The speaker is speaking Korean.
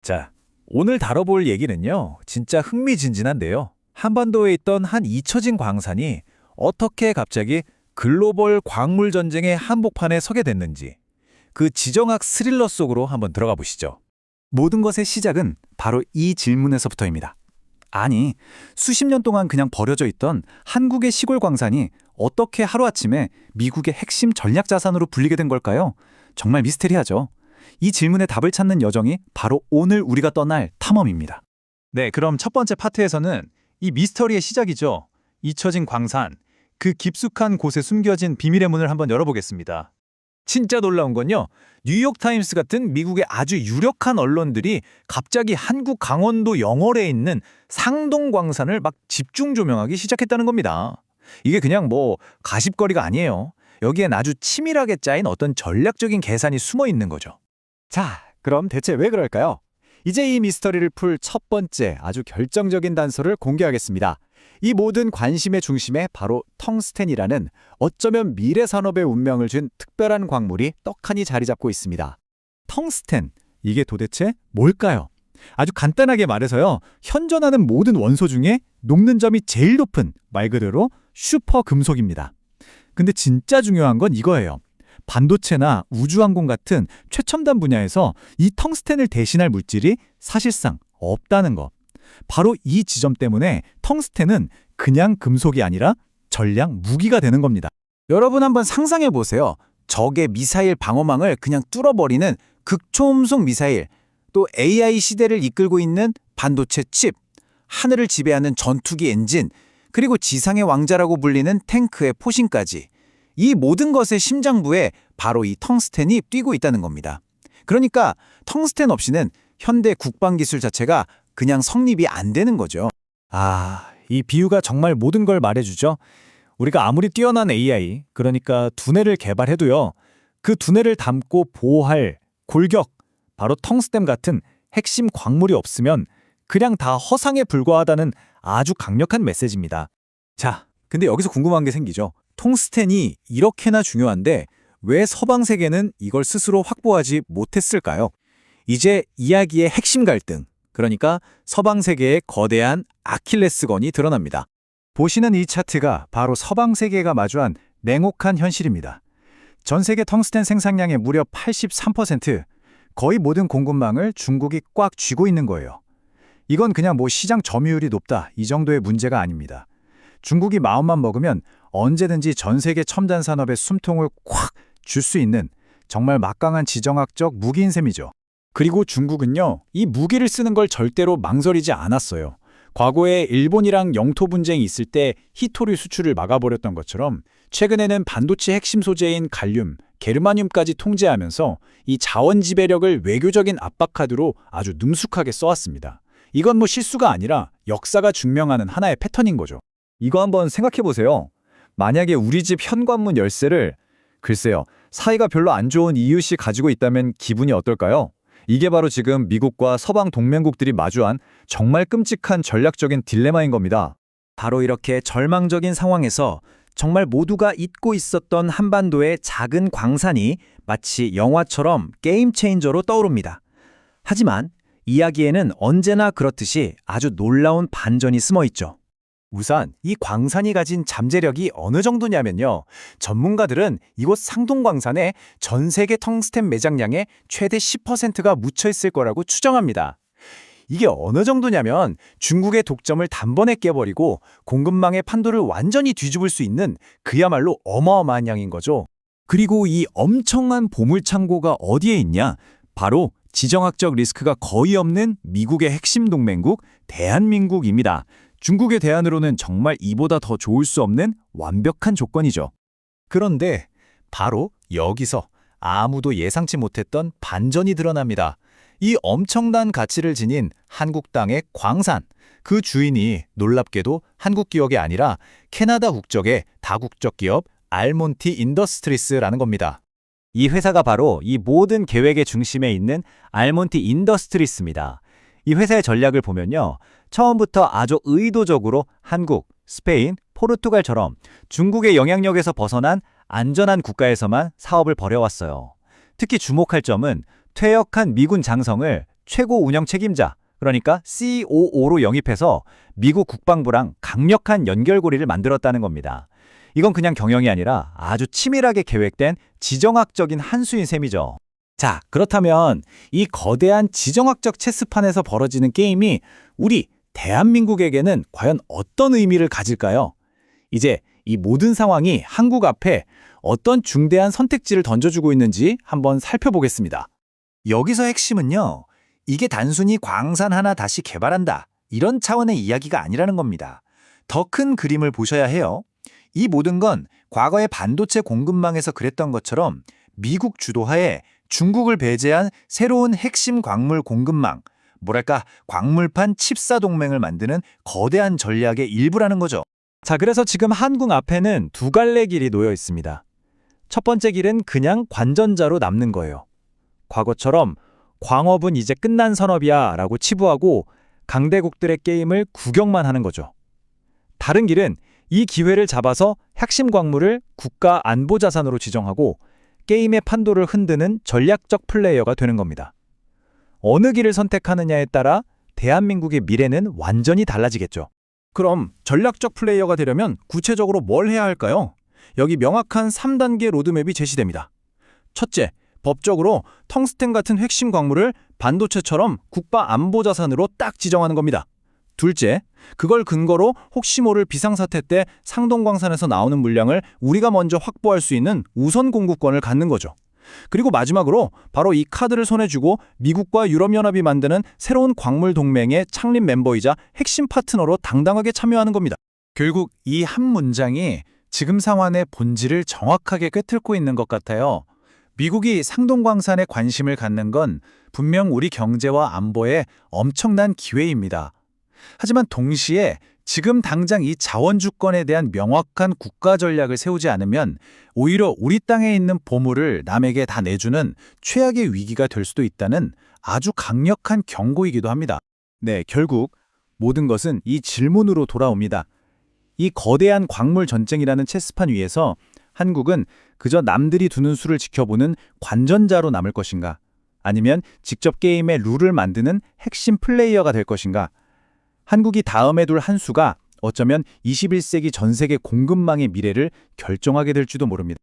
자, 오늘 다뤄볼 얘기는요, 진짜 흥미진진한데요. 한반도에 있던 한 잊혀진 광산이 어떻게 갑자기 글로벌 광물 전쟁의 한복판에 서게 됐는지, 그 지정학 스릴러 속으로 한번 들어가 보시죠. 모든 것의 시작은 바로 이 질문에서부터입니다. 아니, 수십 년 동안 그냥 버려져 있던 한국의 시골 광산이 어떻게 하루아침에 미국의 핵심 전략 자산으로 불리게 된 걸까요? 정말 미스테리하죠. 이 질문의 답을 찾는 여정이 바로 오늘 우리가 떠날 탐험입니다. 네, 그럼 첫 번째 파트에서는 이 미스터리의 시작이죠. 잊혀진 광산, 그 깊숙한 곳에 숨겨진 비밀의 문을 한번 열어보겠습니다. 진짜 놀라운 건요, 뉴욕타임스 같은 미국의 아주 유력한 언론들이 갑자기 한국 강원도 영월에 있는 상동 광산을 막 집중 조명하기 시작했다는 겁니다. 이게 그냥 가십거리가 아니에요. 여기엔 아주 치밀하게 짜인 어떤 전략적인 계산이 숨어 있는 거죠. 자, 그럼 대체 왜 그럴까요? 이제 이 미스터리를 풀 첫 번째 아주 결정적인 단서를 공개하겠습니다. 이 모든 관심의 중심에 바로 텅스텐이라는 어쩌면 미래 산업의 운명을 준 특별한 광물이 떡하니 자리 잡고 있습니다. 텅스텐, 이게 도대체 뭘까요? 아주 간단하게 말해서요, 현존하는 모든 원소 중에 녹는 점이 제일 높은 말 그대로 슈퍼 금속입니다. 근데 진짜 중요한 건 이거예요. 반도체나 우주항공 같은 최첨단 분야에서 이 텅스텐을 대신할 물질이 사실상 없다는 거. 바로 이 지점 때문에 텅스텐은 그냥 금속이 아니라 전략 무기가 되는 겁니다. 여러분 한번 상상해 보세요. 적의 미사일 방어망을 그냥 뚫어버리는 극초음속 미사일, 또 AI 시대를 이끌고 있는 반도체 칩, 하늘을 지배하는 전투기 엔진, 그리고 지상의 왕자라고 불리는 탱크의 포신까지. 이 모든 것의 심장부에 바로 이 텅스텐이 뛰고 있다는 겁니다. 그러니까 텅스텐 없이는 현대 국방기술 자체가 그냥 성립이 안 되는 거죠. 이 비유가 정말 모든 걸 말해주죠. 우리가 아무리 뛰어난 AI, 그러니까 두뇌를 개발해도요, 그 두뇌를 담고 보호할 골격, 바로 텅스텐 같은 핵심 광물이 없으면 그냥 다 허상에 불과하다는 아주 강력한 메시지입니다. 자, 근데 여기서 궁금한 게 생기죠. 텅스텐이 이렇게나 중요한데 왜 서방 세계는 이걸 스스로 확보하지 못했을까요? 이제 이야기의 핵심 갈등, 그러니까 서방 세계의 거대한 아킬레스건이 드러납니다. 보시는 이 차트가 바로 서방 세계가 마주한 냉혹한 현실입니다. 전 세계 텅스텐 생산량의 무려 83%, 거의 모든 공급망을 중국이 꽉 쥐고 있는 거예요. 이건 그냥 시장 점유율이 높다, 이 정도의 문제가 아닙니다. 중국이 마음만 먹으면 언제든지 전 세계 첨단 산업의 숨통을 콱 줄 수 있는 정말 막강한 지정학적 무기인 셈이죠. 그리고 중국은요, 이 무기를 쓰는 걸 절대로 망설이지 않았어요. 과거에 일본이랑 영토 분쟁이 있을 때 히토류 수출을 막아버렸던 것처럼 최근에는 반도체 핵심 소재인 갈륨, 게르마늄까지 통제하면서 이 자원 지배력을 외교적인 압박 카드로 아주 능숙하게 써왔습니다. 이건 실수가 아니라 역사가 증명하는 하나의 패턴인 거죠. 이거 한번 생각해 보세요. 만약에 우리 집 현관문 열쇠를 글쎄요, 사이가 별로 안 좋은 이웃이 가지고 있다면 기분이 어떨까요? 이게 바로 지금 미국과 서방 동맹국들이 마주한 정말 끔찍한 전략적인 딜레마인 겁니다. 바로 이렇게 절망적인 상황에서 정말 모두가 잊고 있었던 한반도의 작은 광산이 마치 영화처럼 게임 체인저로 떠오릅니다. 하지만 이야기에는 언제나 그렇듯이 아주 놀라운 반전이 숨어 있죠. 우선 이 광산이 가진 잠재력이 어느 정도냐면요, 전문가들은 이곳 상동광산에 전 세계 텅스텐 매장량의 최대 10%가 묻혀 있을 거라고 추정합니다. 이게 어느 정도냐면 중국의 독점을 단번에 깨버리고 공급망의 판도를 완전히 뒤집을 수 있는 그야말로 어마어마한 양인 거죠. 그리고 이 엄청난 보물창고가 어디에 있냐? 바로 지정학적 리스크가 거의 없는 미국의 핵심 동맹국 대한민국입니다. 중국의 대안으로는 정말 이보다 더 좋을 수 없는 완벽한 조건이죠. 그런데 바로 여기서 아무도 예상치 못했던 반전이 드러납니다. 이 엄청난 가치를 지닌 한국 땅의 광산, 그 주인이 놀랍게도 한국 기업이 아니라 캐나다 국적의 다국적 기업 알몬티 인더스트리스라는 겁니다. 이 회사가 바로 이 모든 계획의 중심에 있는 알몬티 인더스트리스입니다. 이 회사의 전략을 보면요, 처음부터 아주 의도적으로 한국, 스페인, 포르투갈처럼 중국의 영향력에서 벗어난 안전한 국가에서만 사업을 벌여왔어요. 특히 주목할 점은 퇴역한 미군 장성을 최고 운영 책임자, 그러니까 COO로 영입해서 미국 국방부랑 강력한 연결고리를 만들었다는 겁니다. 이건 그냥 경영이 아니라 아주 치밀하게 계획된 지정학적인 한 수인 셈이죠. 자, 그렇다면 이 거대한 지정학적 체스판에서 벌어지는 게임이 우리 대한민국에게는 과연 어떤 의미를 가질까요? 이제 이 모든 상황이 한국 앞에 어떤 중대한 선택지를 던져주고 있는지 한번 살펴보겠습니다. 여기서 핵심은요, 이게 단순히 광산 하나 다시 개발한다, 이런 차원의 이야기가 아니라는 겁니다. 더 큰 그림을 보셔야 해요. 이 모든 건 과거의 반도체 공급망에서 그랬던 것처럼 미국 주도하에 중국을 배제한 새로운 핵심 광물 공급망, 뭐랄까 광물판 칩사 동맹을 만드는 거대한 전략의 일부라는 거죠. 자, 그래서 지금 한국 앞에는 두 갈래 길이 놓여 있습니다. 첫 번째 길은 그냥 관전자로 남는 거예요. 과거처럼 광업은 이제 끝난 산업이야 라고 치부하고 강대국들의 게임을 구경만 하는 거죠. 다른 길은 이 기회를 잡아서 핵심 광물을 국가 안보 자산으로 지정하고 게임의 판도를 흔드는 전략적 플레이어가 되는 겁니다. 어느 길을 선택하느냐에 따라 대한민국의 미래는 완전히 달라지겠죠. 그럼 전략적 플레이어가 되려면 구체적으로 뭘 해야 할까요? 여기 명확한 3단계 로드맵이 제시됩니다. 첫째, 법적으로 텅스텐 같은 핵심 광물을 반도체처럼 국가 안보 자산으로 딱 지정하는 겁니다. 둘째, 그걸 근거로 혹시 모를 비상사태 때 상동광산에서 나오는 물량을 우리가 먼저 확보할 수 있는 우선 공급권을 갖는 거죠. 그리고 마지막으로 바로 이 카드를 손에 쥐고 미국과 유럽연합이 만드는 새로운 광물 동맹의 창립 멤버이자 핵심 파트너로 당당하게 참여하는 겁니다. 결국 이 한 문장이 지금 상황의 본질을 정확하게 꿰뚫고 있는 것 같아요. 미국이 상동광산에 관심을 갖는 건 분명 우리 경제와 안보에 엄청난 기회입니다. 하지만 동시에 지금 당장 이 자원 주권에 대한 명확한 국가 전략을 세우지 않으면 오히려 우리 땅에 있는 보물을 남에게 다 내주는 최악의 위기가 될 수도 있다는 아주 강력한 경고이기도 합니다. 네, 결국 모든 것은 이 질문으로 돌아옵니다. 이 거대한 광물 전쟁이라는 체스판 위에서 한국은 그저 남들이 두는 수를 지켜보는 관전자로 남을 것인가? 아니면 직접 게임의 룰을 만드는 핵심 플레이어가 될 것인가? 한국이 다음에 둘 한 수가 어쩌면 21세기 전 세계 공급망의 미래를 결정하게 될지도 모릅니다.